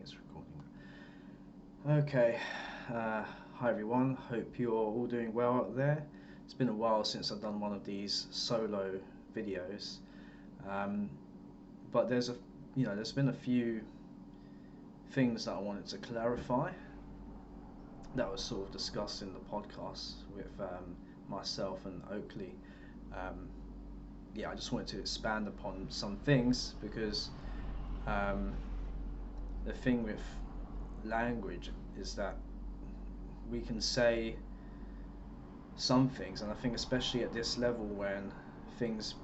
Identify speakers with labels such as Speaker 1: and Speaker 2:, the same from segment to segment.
Speaker 1: it's recording. Okay, hi everyone. Hope you're all doing well out there. It's been a while since I've done one of these solo videos, um, but there's been a few things that I wanted to clarify that was sort of discussed in the podcast with myself and Oakley. Um, yeah, I just wanted to expand upon some things because um, the thing with language is that we can say some things, and I think especially at this level when things,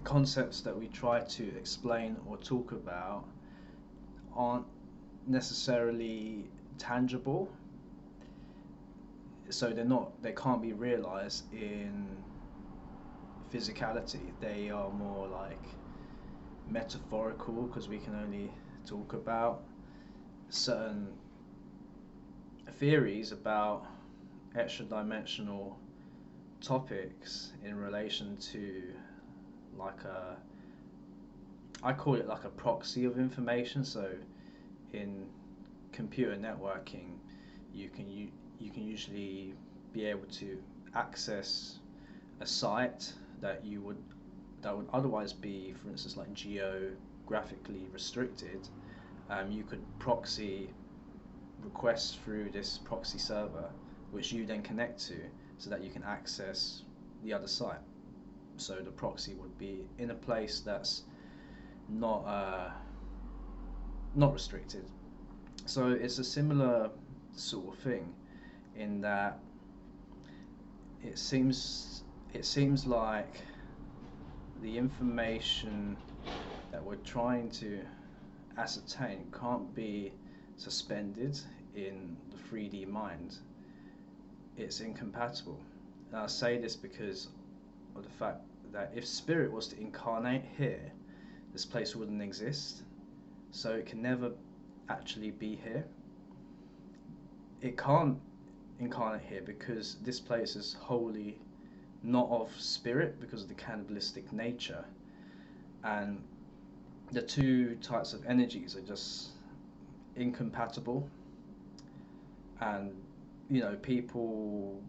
Speaker 1: concepts that we try to explain or talk about aren't necessarily tangible, so they can't be realized in physicality. They are more like metaphorical because we can only talk about certain theories about extra dimensional topics in relation to like a I call it like a proxy of information. So in computer networking, you can usually be able to access a site that would otherwise be, for instance, like geographically restricted. You could proxy requests through this proxy server, which you then connect to, so that you can access the other site. So the proxy would be in a place that's not not restricted. So it's a similar sort of thing in that it seems like the information that we're trying to ascertain can't be suspended in the 3D mind. It's incompatible. And I say this because of the fact that if spirit was to incarnate here, this place wouldn't exist. So it can never actually be here. It can't incarnate here because this place is wholly not of spirit because of the cannibalistic nature, and the two types of energies are just incompatible. And people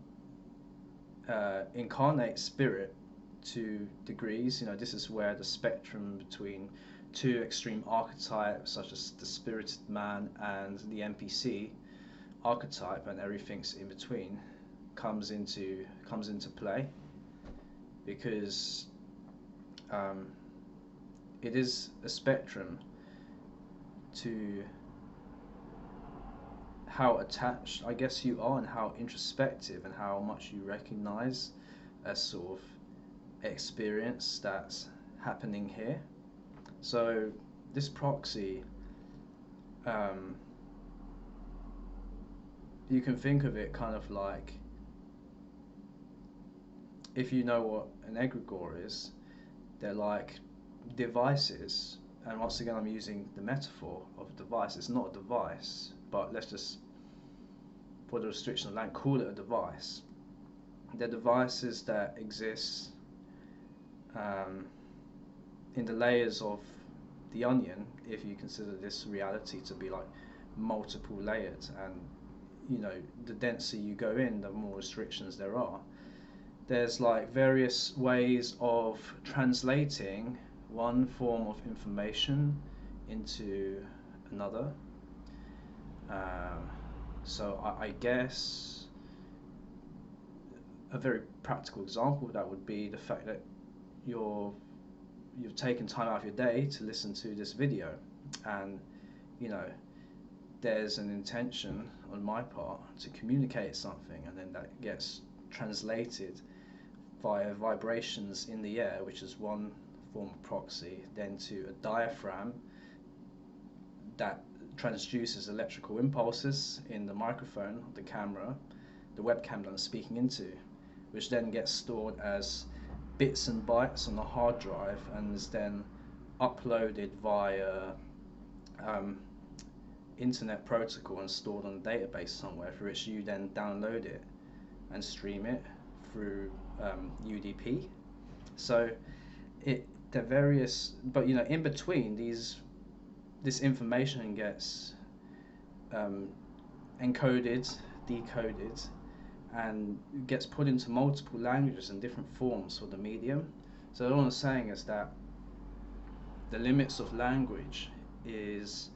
Speaker 1: incarnate spirit to degrees. This is where the spectrum between two extreme archetypes such as the spirited man and the NPC archetype and everything's in between comes into play, because it is a spectrum to how attached I guess you are and how introspective and how much you recognize a sort of experience that's happening here. So this proxy, um, you can think of it kind of like, if you know what an egregore is, they're like devices. And once again, I'm using the metaphor of a device. It's not a device, but let's just, for the restriction of language, call it a device. They're devices that exist in the layers of the onion, if you consider this reality to be like multiple layers. And the denser you go in, the more restrictions there are. There's like various ways of translating one form of information into another. So I guess a very practical example of that would be the fact that you've taken time out of your day to listen to this video, and there's an intention on my part to communicate something, and then that gets translated via vibrations in the air, which is one form of proxy, then to a diaphragm that transduces electrical impulses in the microphone, the camera, the webcam that I'm speaking into, which then gets stored as bits and bytes on a hard drive and is then uploaded via internet protocol and stored on a database somewhere, for which you then download it and stream it through UDP. So they're various, but in between these this information gets um, encoded, decoded, and gets put into multiple languages and different forms for the medium. So all I'm saying is that the limits of language is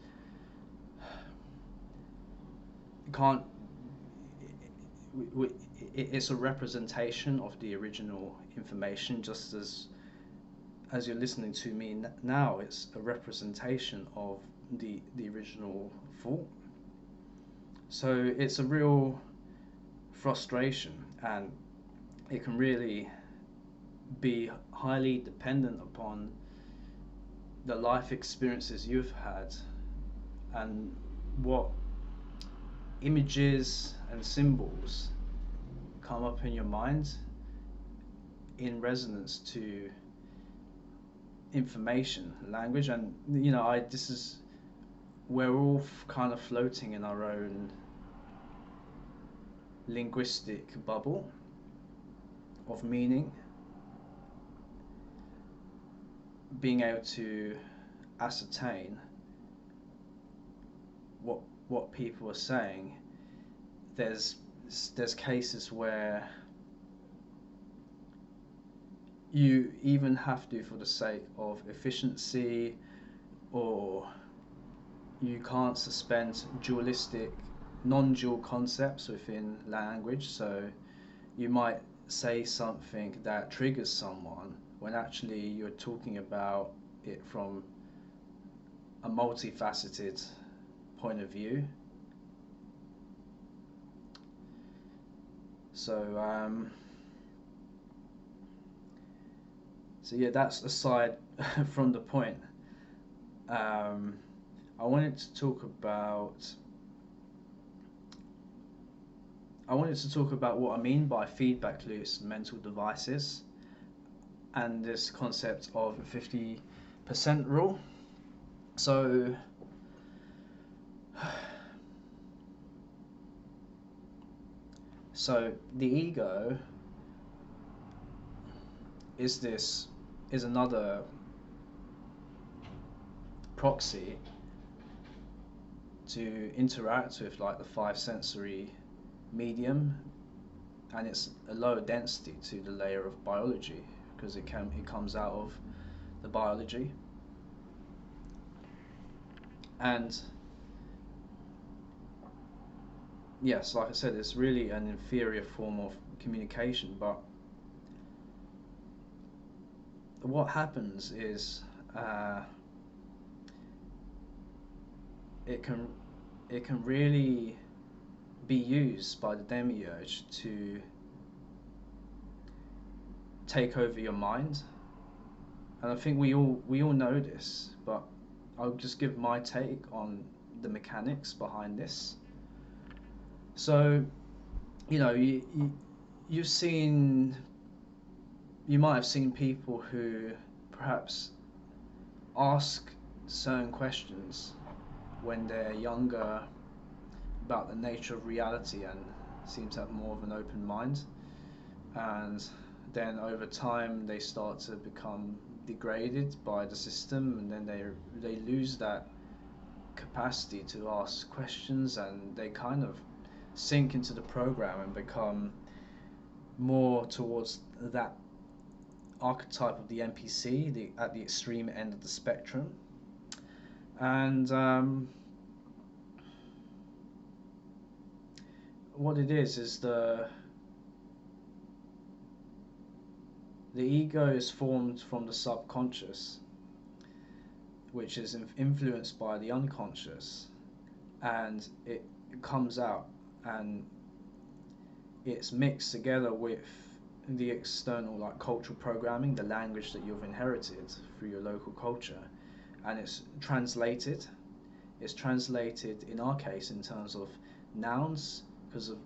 Speaker 1: can't it's a representation of the original information, just as you're listening to me now, it's a representation of the original thought. So it's a real frustration, and it can really be highly dependent upon the life experiences you've had and what images and symbols come up in your mind in resonance to information, language. And I this is we're all kind of floating in our own linguistic bubble of meaning, being able to ascertain what people are saying. There's cases where you even have to, for the sake of efficiency, or you can't suspend dualistic, non-dual concepts within language. So you might say something that triggers someone when actually you're talking about it from a multifaceted point of view. So yeah, that's aside from the point. I wanted to talk about what I mean by feedback loops and mental devices, and this concept of 50% rule. So the ego is another proxy to interact with, like, the five sensory medium, and it's a lower density to the layer of biology, because it comes out of the biology. And yes, like I said, it's really an inferior form of communication. But what happens is it can really be used by the demiurge to take over your mind. And I think we all know this, but I'll just give my take on the mechanics behind this. So, you might have seen people who perhaps ask certain questions when they're younger about the nature of reality and seem to have more of an open mind, and then over time they start to become degraded by the system, and then they lose that capacity to ask questions, and they kind of sink into the program and become more towards that archetype of the NPC, at the extreme end of the spectrum. And what it is the ego is formed from the subconscious, which is influenced by the unconscious, and it comes out and it's mixed together with the external, like, cultural programming, the language that you've inherited through your local culture, and it's translated in our case in terms of nouns, because of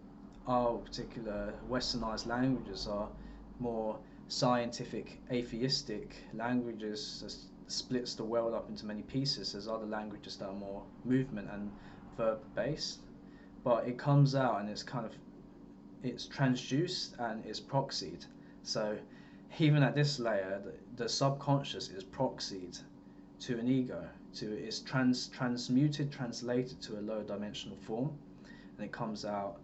Speaker 1: our particular westernized languages are more scientific, atheistic languages that splits the world up into many pieces. There's other languages that are more movement and verb based, but it comes out and it's transduced and it's proxied. So even at this layer, the subconscious is proxied to an ego, to it's translated to a lower dimensional form, and it comes out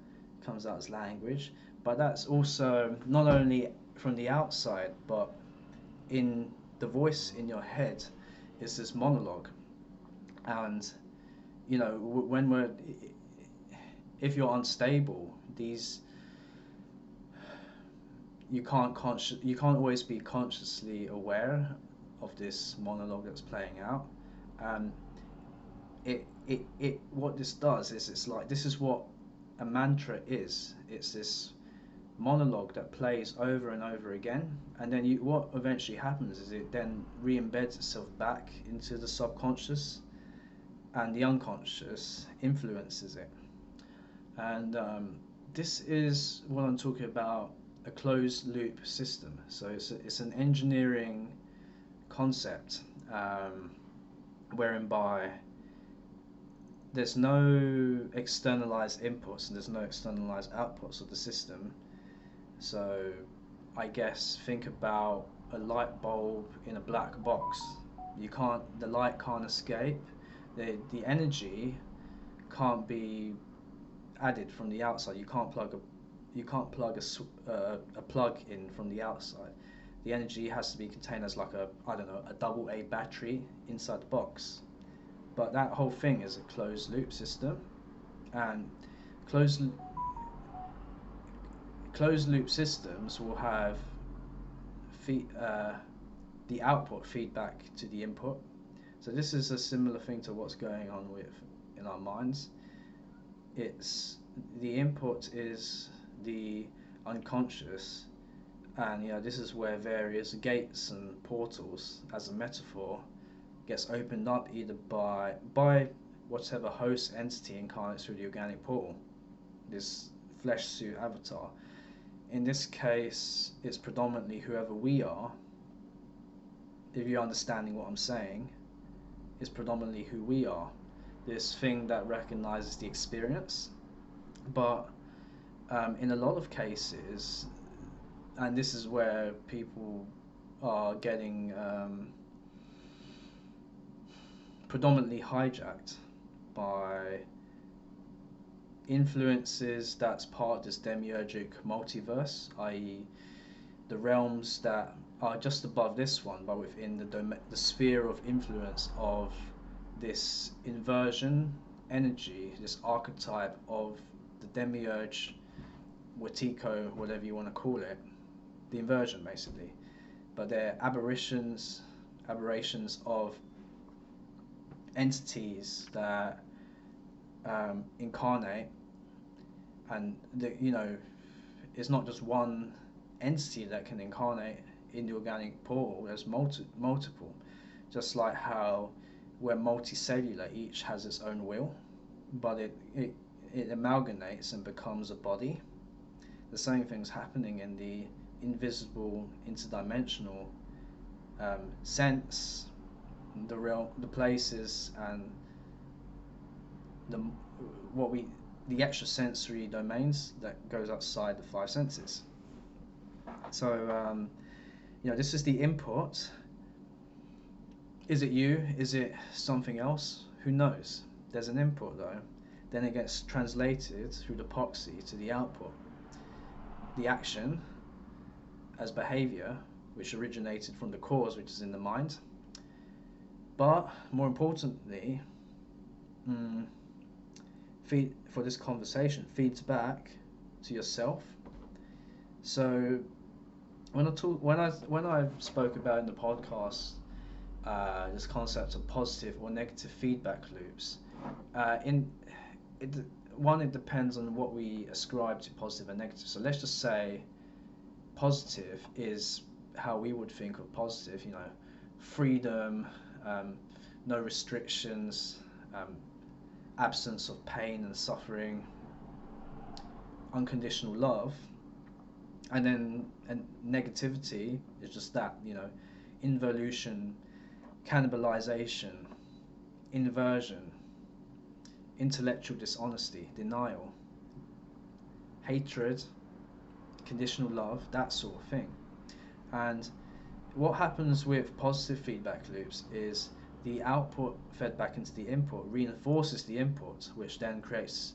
Speaker 1: as language. But that's also not only from the outside, but in the voice in your head is this monologue. And you know, when we're if you're unstable, these you can't always be consciously aware of this monologue that's playing out. Um, it what this does is it's like this is what a mantra is. It's this monologue that plays over and over again, and then what eventually happens is it then re-embeds itself back into the subconscious, and the unconscious influences it. And this is what I'm talking about, a closed loop system. So it's an engineering concept, whereby there's no externalized inputs and there's no externalized outputs of the system. So I guess think about a light bulb in a black box. The light can't escape. The energy can't be added from the outside. You can't plug a plug in from the outside. The energy has to be contained as like a, I don't know, a double A battery inside the box. But that whole thing is a closed loop system, and closed closed loop systems will have the output feedback to the input. So this is a similar thing to what's going on with in our minds. It's the input is the unconscious, and this is where various gates and portals, as a metaphor, gets opened up either by whatever host entity incarnates through the organic portal, this flesh suit avatar. In this case, it's predominantly whoever we are. If you're understanding what I'm saying, it's predominantly who we are. This thing that recognizes the experience. But in a lot of cases, and this is where people are getting predominantly hijacked by influences that's part of this demiurgic multiverse, i.e. the realms that are just above this one, but within the sphere of influence of this inversion energy, this archetype of the demiurge, Watiko, whatever you want to call it, the inversion basically. But they're aberrations of entities that incarnate, and it's not just one entity that can incarnate in the organic portal. There's multiple, just like how we're multicellular, each has its own will, but it amalgamates and becomes a body. The same thing's happening in the invisible, interdimensional sense, the places, and the extrasensory domains that goes outside the five senses. So this is the input. Is it you? Is it something else? Who knows? There's an input though. Then it gets translated through the proxy to the output. The action as behavior, which originated from the cause, which is in the mind. But more importantly, for this conversation, feeds back to yourself. So when I spoke about in the podcast this concept of positive or negative feedback loops, it depends on what we ascribe to positive and negative. So let's just say positive is how we would think of positive, freedom, no restrictions, absence of pain and suffering, unconditional love. And negativity is just that, involution, cannibalization, inversion, intellectual dishonesty, denial, hatred, conditional love, that sort of thing. And what happens with positive feedback loops is the output fed back into the input reinforces the input, which then creates,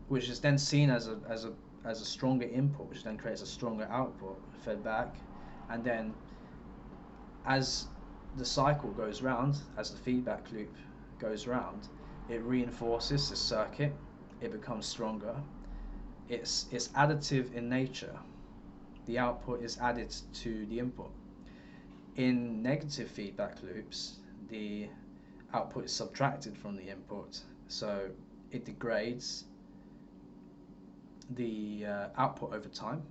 Speaker 1: which is then seen as a stronger input, which then creates a stronger output fed back, and then as the cycle goes round, as the feedback loop goes round, it reinforces the circuit, it becomes stronger. It's additive in nature. The output is added to the input. In negative feedback loops, the output is subtracted from the input, so it degrades the output over time,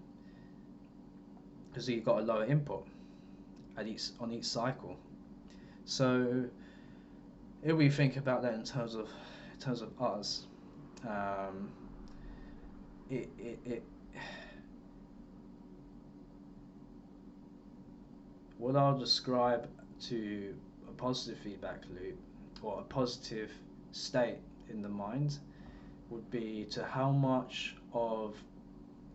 Speaker 1: because you've got a lower input on each cycle. So if we think about that in terms of us, it what I'll describe to a positive feedback loop, or a positive state in the mind, would be to how much of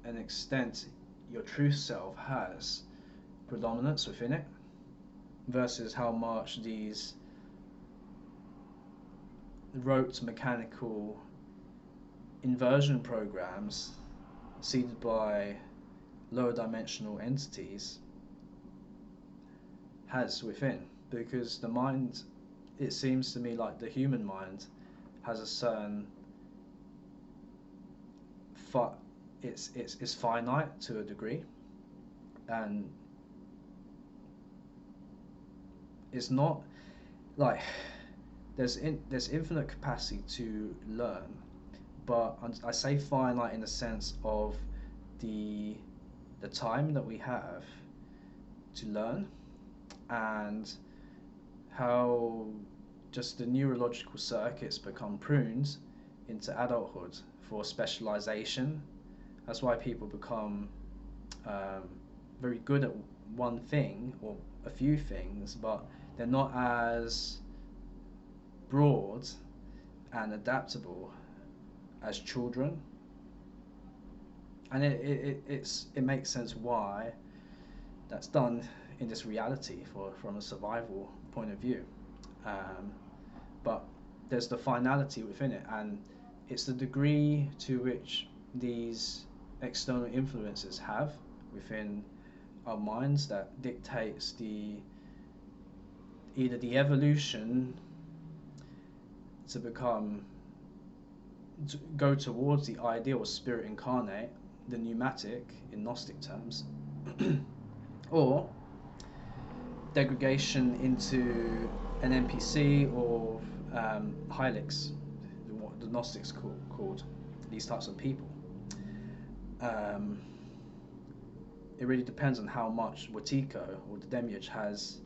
Speaker 1: an extent your true self has predominance within it, versus how much these rote mechanical inversion programs seeded by lower dimensional entities has within. Because the mind, it seems to me like the human mind has a certain it's finite to a degree, and it's not like there's infinite capacity to learn, but I say finite in the sense of the time that we have to learn, and how just the neurological circuits become pruned into adulthood for specialization. That's why people become very good at one thing or a few things, but they're not as broad and adaptable as children. And it makes sense why that's done in this reality from a survival point of view. But there's the finality within it, and it's the degree to which these external influences have within our minds that dictates either the evolution to go towards the ideal spirit incarnate, the pneumatic in Gnostic terms, or degradation into an NPC or Helix, what the Gnostics called these types of people. It really depends on how much Watiko or the Demiurge has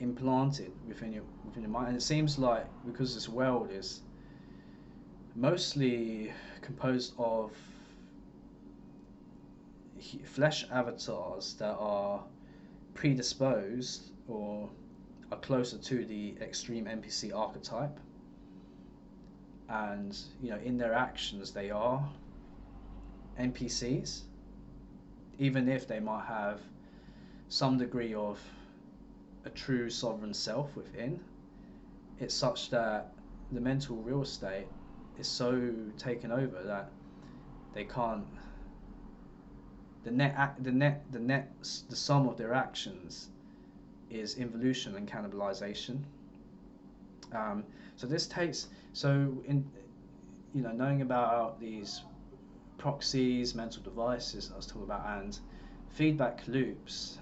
Speaker 1: implanted within your mind. And it seems like, because this world is mostly composed of flesh avatars that are predisposed or are closer to the extreme NPC archetype, and in their actions they are NPCs, even if they might have some degree of a true sovereign self within. It's such that the mental real estate is so taken over that they can't. The sum of their actions is involution and cannibalization. Knowing about these proxies, mental devices that I was talking about, and feedback loops,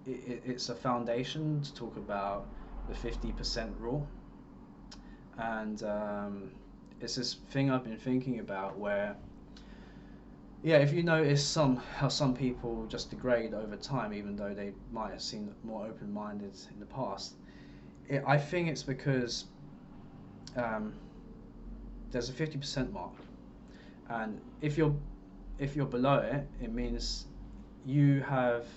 Speaker 1: it's a foundation to talk about the 50% rule, and it's this thing I've been thinking about where, if you notice how some people just degrade over time, even though they might have seemed more open-minded in the past, I think it's because there's a 50% mark, and if you're below it, it means you have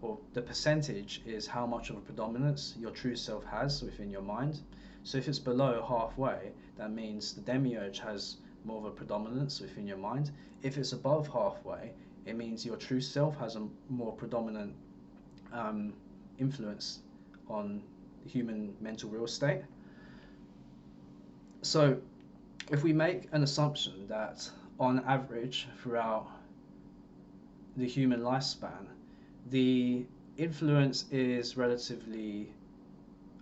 Speaker 1: or the percentage is how much of a predominance your true self has within your mind. So if it's below halfway, that means the demiurge has more of a predominance within your mind. If it's above halfway, it means your true self has a more predominant influence on the human mental real estate. So if we make an assumption that on average throughout the human lifespan, the influence is relatively,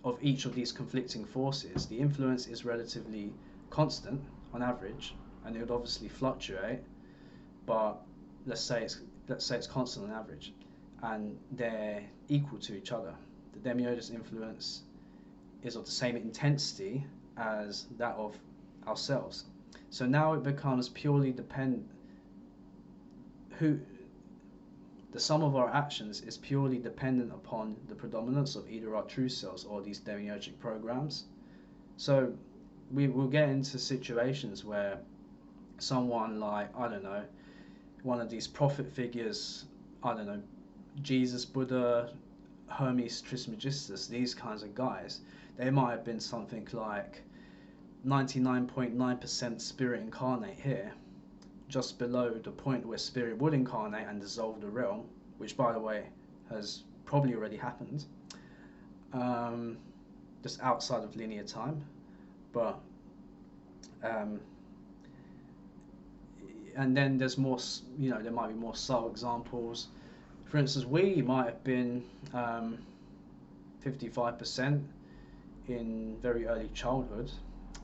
Speaker 1: of each of these conflicting forces, the influence is relatively constant on average, and it would obviously fluctuate, but let's say it's constant on average, and they're equal to each other. The demiurge's influence is of the same intensity as that of ourselves. So now it becomes purely dependent. The sum of our actions is purely dependent upon the predominance of either our true selves or these demiurgic programs. So we will get into situations where someone like, I don't know, one of these prophet figures, I don't know, Jesus, Buddha, Hermes Trismegistus, these kinds of guys, they might have been something like 99.9% spirit incarnate here, just below the point where spirit would incarnate and dissolve the realm, which by the way has probably already happened, just outside of linear time. But and then there's more, there might be more subtle examples. For instance, we might have been 55% in very early childhood,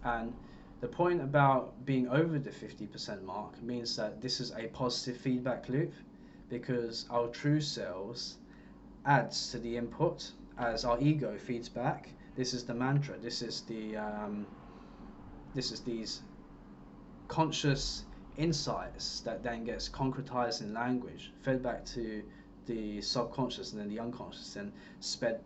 Speaker 1: and the point about being over the 50% mark means that this is a positive feedback loop, because our true selves adds to the input as our ego feeds back. This is the mantra. This is these conscious insights that then gets concretized in language, fed back to the subconscious and then the unconscious, and spat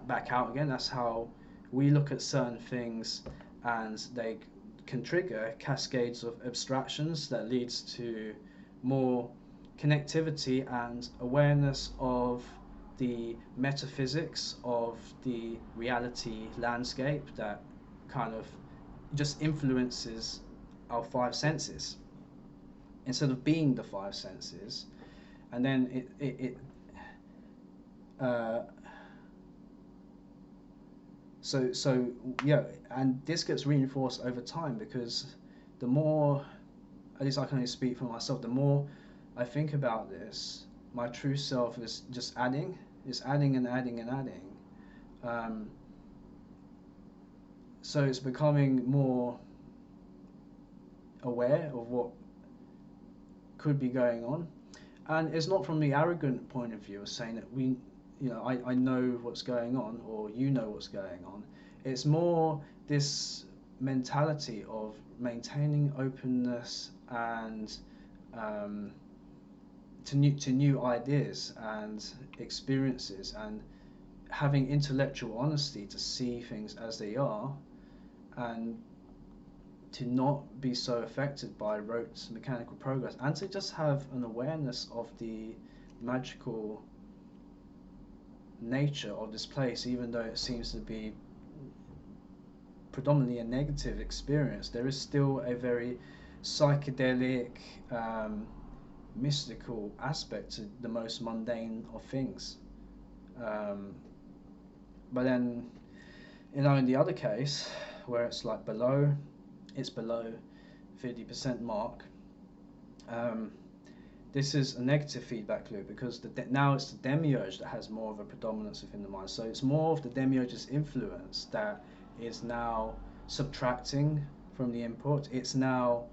Speaker 1: back out again. That's how we look at certain things, and they can trigger cascades of abstractions that leads to more connectivity and awareness of the metaphysics of the reality landscape that kind of just influences our five senses instead of being the five senses. And then so yeah, and this gets reinforced over time, because the more, at least I can only speak for myself, the more I think about this, my true self is just adding and adding and adding. So it's becoming more aware of what could be going on, and it's not from the arrogant point of view of saying that I know what's going on, or you know what's going on. It's more this mentality of maintaining openness and to new ideas and experiences, and having intellectual honesty to see things as they are, and to not be so affected by rote mechanical progress, and to just have an awareness of the magical nature of this place. Even though it seems to be predominantly a negative experience, there is still a very psychedelic, mystical aspect to the most mundane of things. But then, in the other case, where it's like below 50% mark, this is a negative feedback loop, because now it's the demiurge that has more of a predominance within the mind. So it's more of the demiurge's influence that is now subtracting from the input. It's now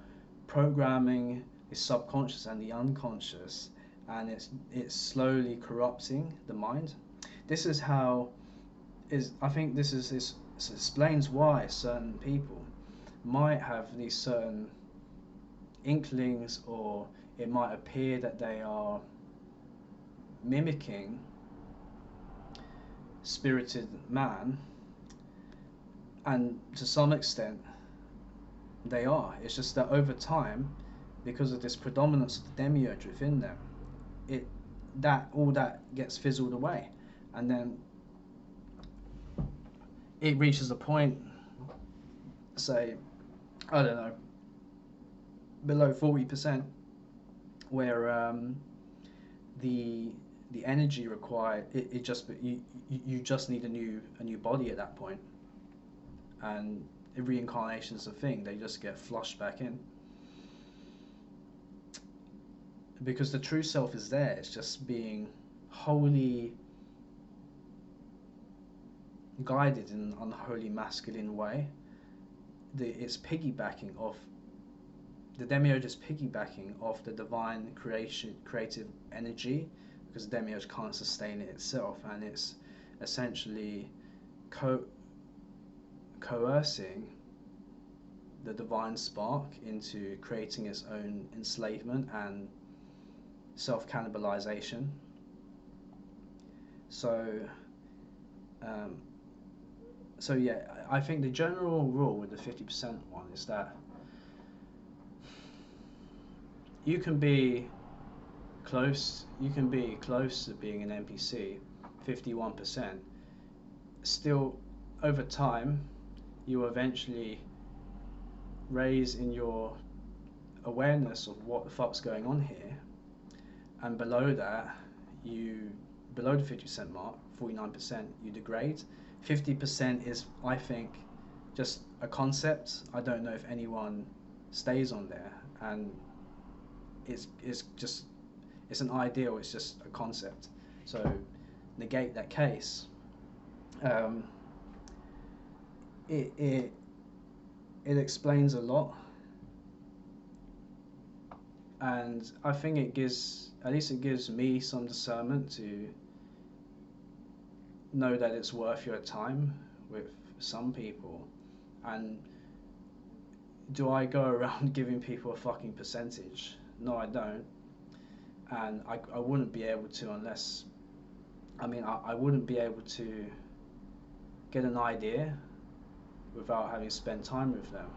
Speaker 1: programming the subconscious and the unconscious, and it's slowly corrupting the mind. This is how I think this explains why certain people might have these certain inklings, or it might appear that they are mimicking spirited man, and to some extent they are. It's just that over time, because of this predominance of the demiurge within them, all that gets fizzled away, and then it reaches a point, say I don't know, below 40%, where the the energy required, it just, you just need a new body at that point, and reincarnation is a thing. They just get flushed back in because the true self is there. It's just being wholly guided in an unholy masculine way. It's piggybacking off the demiurge is piggybacking off the divine creative energy, because the demiurge can't sustain it itself, and it's essentially coercing the divine spark into creating its own enslavement and self-cannibalization. So um, so yeah, I think the general rule with the 50% one is that you can be you can be close to being an NPC, 51%. Still, over time, you eventually raise in your awareness of what the fuck's going on here, and below that, below the 50% mark, 49%, you degrade. 50% is, I think, just a concept. I don't know if anyone stays on there, and it's just, it's an ideal, it's just a concept. So negate that case. It it explains a lot, and I think it gives, at least it gives me some discernment to know that it's worth your time with some people. And do I go around giving people a fucking percentage? No, I don't. And I wouldn't be able to unless, I wouldn't be able to get an idea without having spent time with them.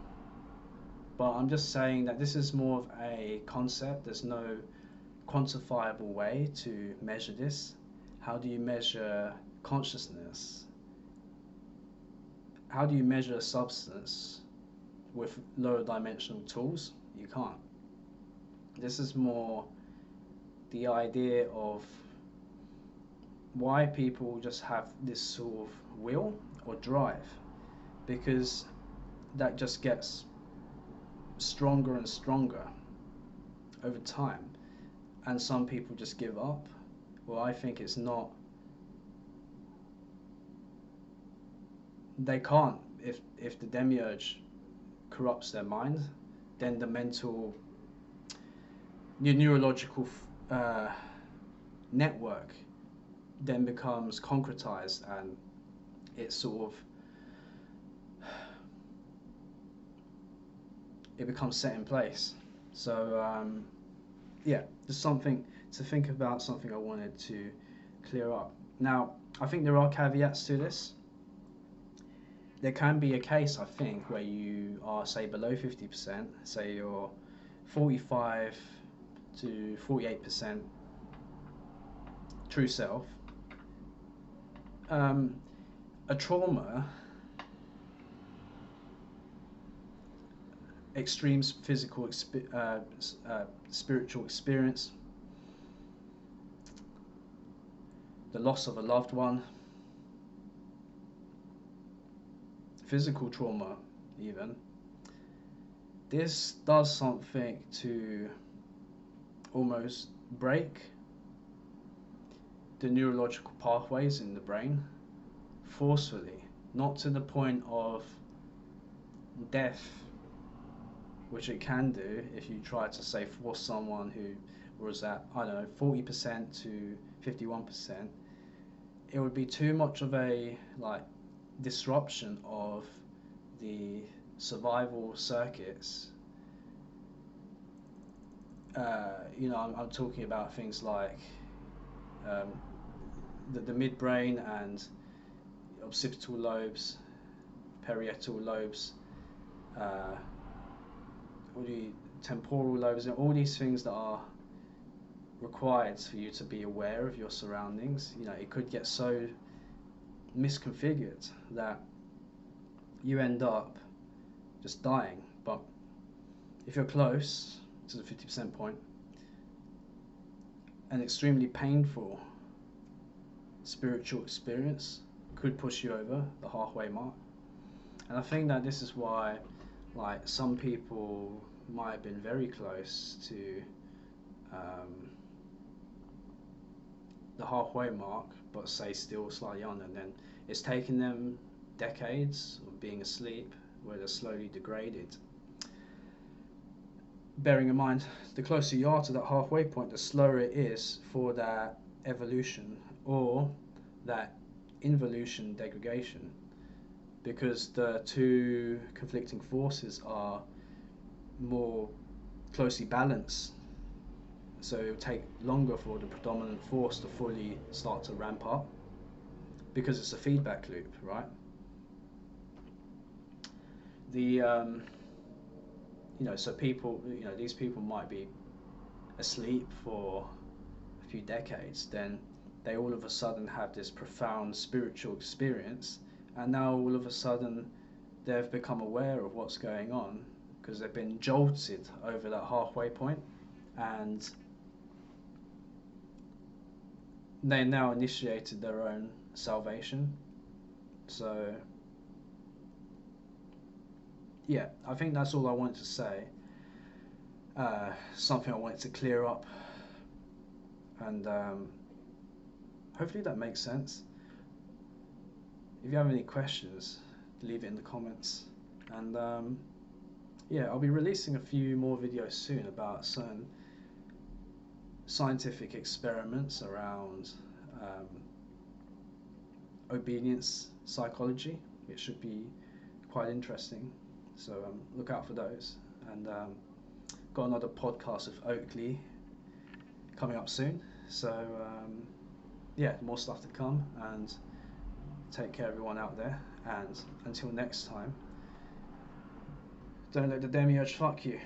Speaker 1: But I'm just saying that this is more of a concept. There's no quantifiable way to measure this. How do you measure consciousness? How do you measure substance with lower dimensional tools? You can't. This is more the idea of why people just have this sort of will or drive, because that just gets stronger and stronger over time, and some people just give up. Well, I think it's not, they can't. If the demiurge corrupts their mind, then the neurological network then becomes concretized, and it sort of, it becomes set in place. So yeah, there's something to think about, something I wanted to clear up. Now, I think there are caveats to this. There can be a case, I think, where you are, say, below 50%, say you're 45 to 48% true self. A trauma, extreme physical, spiritual experience, the loss of a loved one, physical trauma even, this does something to almost break the neurological pathways in the brain forcefully, not to the point of death, which it can do if you try to, say, force someone who was at, I don't know, 40% to 51%. It would be too much of a disruption of the survival circuits. I'm talking about things like the midbrain and occipital lobes, parietal lobes, all the temporal lobes, and all these things that are required for you to be aware of your surroundings. It could get so misconfigured that you end up just dying. But if you're close to the 50% point, an extremely painful spiritual experience could push you over the halfway mark. And I think that this is why, like, some people might have been very close to the halfway mark, but say still slightly on, and then it's taken them decades of being asleep where they're slowly degraded. Bearing in mind, the closer you are to that halfway point, the slower it is for that evolution or that involution degradation, because the two conflicting forces are more closely balanced. So it will take longer for the predominant force to fully start to ramp up, because it's a feedback loop, right? So people, these people might be asleep for a few decades, then they all of a sudden have this profound spiritual experience, and now all of a sudden they've become aware of what's going on because they've been jolted over that halfway point, and they now initiated their own salvation. So yeah, I think that's all I wanted to say. Something I wanted to clear up, and hopefully that makes sense. If you have any questions, leave it in the comments, and yeah, I'll be releasing a few more videos soon about certain scientific experiments around obedience psychology. It should be quite interesting, so look out for those. And got another podcast with Oakley coming up soon, so yeah, more stuff to come, and take care everyone out there, and until next time, don't let the demiurge fuck you.